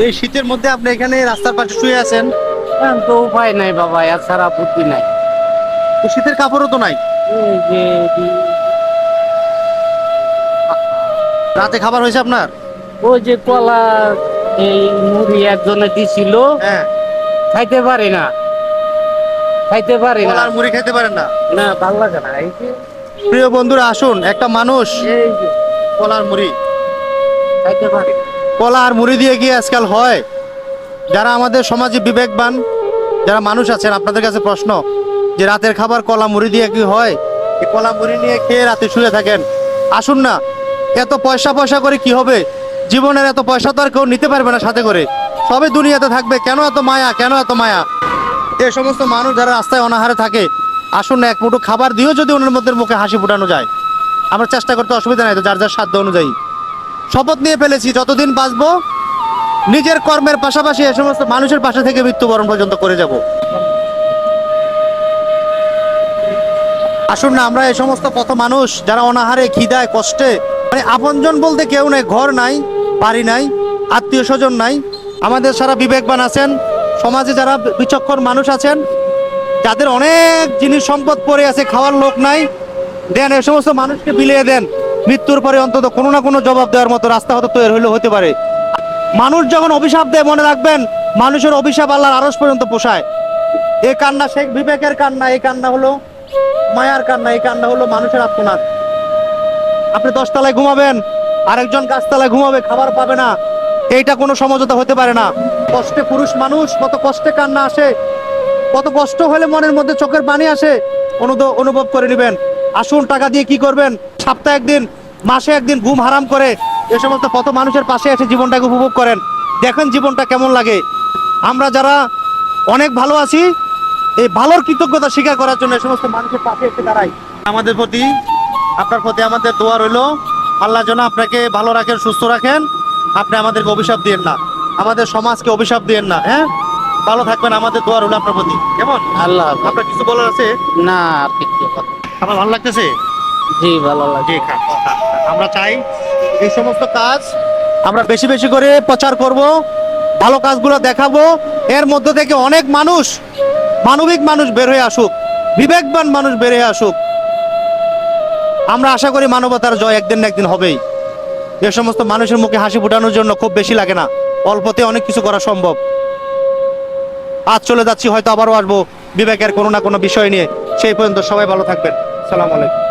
এই শীতের মধ্যে আপনি এখানে রাস্তার পাশে শুয়ে আছেন, এখন তো উপায় নাই বাবা, এছাড়া বুদ্ধি নাই। তো শীতের কাপড়ও তো নাই। এই যে রাতে খাবার হয়েছে আপনার? ওই যে কলা, এই মুড়ি একজনে দিছিল, হ্যাঁ। খাইতে পারি না, খাইতে পারি না। কলা আর মুড়ি খেতে পারেন না? না, ভালো লাগে না। এই যে প্রিয় বন্ধুরা, আসুন, একটা মানুষ এই যে কলা আর মুড়ি, খাইতে পারি না। কলা আর মুড়ি দিয়ে কি আজকাল হয়? যারা আমাদের সমাজে বিবেকবান যারা মানুষ আছেন, আপনাদের কাছে প্রশ্ন, যে রাতের খাবার কলা মুড়ি দিয়ে কি হয়? এই কলা মুড়ি নিয়ে খেয়ে রাতে শুয়ে থাকেন। আসুন না, এত পয়সা পয়সা করে কি হবে? জীবনের এত পয়সা তো আর কেউ নিতে পারবে না সাথে করে, সবে দুনিয়াতে থাকবে, কেন এত মায়া, কেন এত মায়া? এই সমস্ত মানুষ যারা রাস্তায় অনাহারে থাকে, আসুন না, এক মুঠো খাবার দিয়েও যদি ওনার মধ্যে মুখে হাসি ফোটানো যায়, আমরা চেষ্টা করতে অসুবিধা নাই তো, যার যার সাধ্য অনুযায়ী। শপথ নিয়ে ফেলেছি, যতদিন বাঁচবো নিজের কর্মের পাশাপাশি এ সমস্ত মানুষের পাশে থেকে মৃত্যুবরণ পর্যন্ত করে যাব। আসুন না, আমরা এই সমস্ত পথ মানুষ যারা অনাহারে, খিদায়, কষ্টে, মানে আপনজন বলতে কেউ নেই, ঘর নাই, বাড়ি নাই, আত্মীয় স্বজন নাই, আমাদের সারা বিবেকবান আছেন, সমাজে যারা বিচক্ষণ মানুষ আছেন, যাদের অনেক জিনিস সম্পদ পড়ে আছে, খাওয়ার লোক নাই, দেন এই সমস্ত মানুষকে বিলিয়ে দেন। মৃত্যুর পরে অন্তত কোনো না কোনো জবাব দেওয়ার মতো রাস্তা হয়তো তৈরি হলে হতে পারে। মানুষ যখন অভিশাপ দেয়, মনে রাখবেন, মানুষের অভিশাপ আল্লাহর আরশ পর্যন্ত পোষায়। এই কান্না শেখ বিবেকের কান্না, এই কান্না হলো মায়ার কান্না, এই কান্না হলো মানুষের আত্মনাদ। আপনি 10 তলায় ঘুমাবেন, আরেকজন গাছতলায় ঘুমাবে, খাবার পাবে না, এইটা কোনো সমঝোতা হতে পারে না। কষ্টে পুরুষ মানুষ, কত কষ্টে কান্না আসে, কত কষ্ট হলে মনের মধ্যে চোখের পানি আসে, অনুভব করে নেবেন। আসুন, টাকা দিয়ে কি করবেন? সপ্তাহে একদিন, মাসে একদিন ঘুম হারাম করে এ সমস্ত কত মানুষের পাশে এসে জীবনটাকে উপভোগ করেন, দেখেন জীবনটা কেমন লাগে। আমরা যারা অনেক ভালো আছি, এই ভালোর কৃতজ্ঞতা স্বীকার করার জন্য এই সমস্ত মানুষের পাশে এসে দাঁড়াই। আমাদের প্রতি, আপনার প্রতি আমাদের দোয়া রইল, আল্লাহ যেন আপনাকে ভালো রাখেন, সুস্থ রাখেন। আপনি আমাদেরকে অভিশাপ দিয়েন না, আমাদের সমাজকে অভিশাপ দিয়েন না। হ্যাঁ, ভালো থাকবেন, আমাদের দোয়া রইল আপনার প্রতি। কেমন? আল্লাহ হাফেজ। আপনার কিছু বলার আছে? না, আর কিছু কথা। আমার ভালো লাগতেছে। জি, ভালো লাগে। জি, আমরা চাই এই সমস্ত কাজ আমরা বেশি বেশি করে প্রচার করব, ভালো কাজগুলো দেখাবো, এর মধ্য থেকে অনেক মানুষ, মানবিক মানুষ বের হয়ে আসুক, বিবেকবান মানুষ বের হয়ে আসুক। আমরা আশা করি মানবতার জয় একদিন না একদিন হবেই। এ সমস্ত মানুষের মুখে হাসি ফোটানোর জন্য খুব বেশি লাগে না, অল্পতে অনেক কিছু করা সম্ভব। আজ চলে যাচ্ছি, হয়তো আবারও আসবো বিবেকের কোনো না কোনো বিষয় নিয়ে। সেই পর্যন্ত সবাই ভালো থাকবেন। সালাম আলাইকুম।